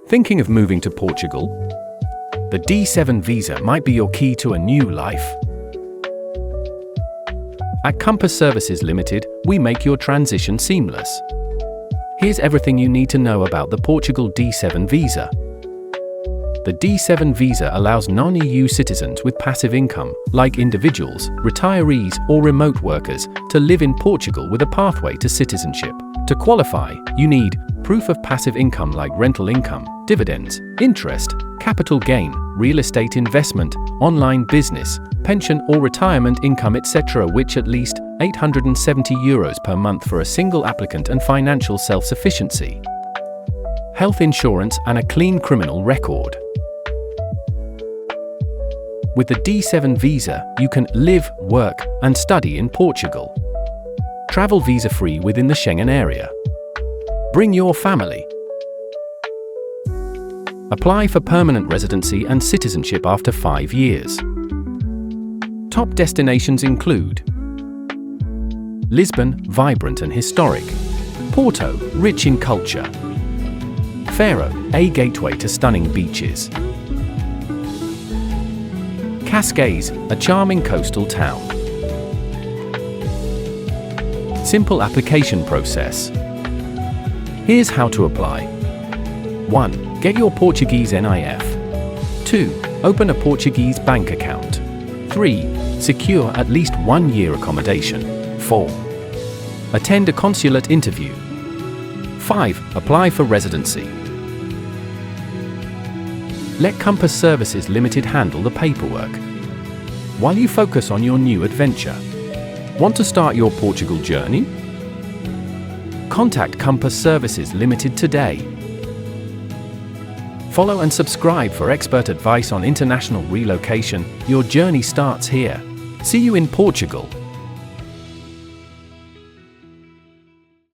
Thinking of moving to Portugal? The D7 visa might be your key to a new life. At Compass Services Limited, we make your transition seamless. Here's everything you need to know about the Portugal D7 visa. The D7 visa allows non-EU citizens with passive income, like individuals, retirees, or remote workers, to live in Portugal with a pathway to citizenship. To qualify, you need proof of passive income like rental income, dividends, interest, capital gain, real estate investment, online business, pension or retirement income, etc., which at least €870 per month for a single applicant, and financial self-sufficiency, health insurance, and a clean criminal record. With the D7 visa, you can live, work, and study in Portugal. Travel visa-free within the Schengen area. Bring your family. Apply for permanent residency and citizenship after 5 years. Top destinations include Lisbon, vibrant and historic. Porto, rich in culture. Faro, a gateway to stunning beaches. Cascais, a charming coastal town. Simple application process. Here's how to apply. 1. Get your Portuguese NIF. 2. Open a Portuguese bank account. 3. Secure at least 1 year accommodation. 4. Attend a consulate interview. 5. Apply for residency. Let Compass Services Limited handle the paperwork, while you focus on your new adventure. Want to start your Portugal journey? Contact Compass Services Limited today. Follow and subscribe for expert advice on international relocation. Your journey starts here. See you in Portugal.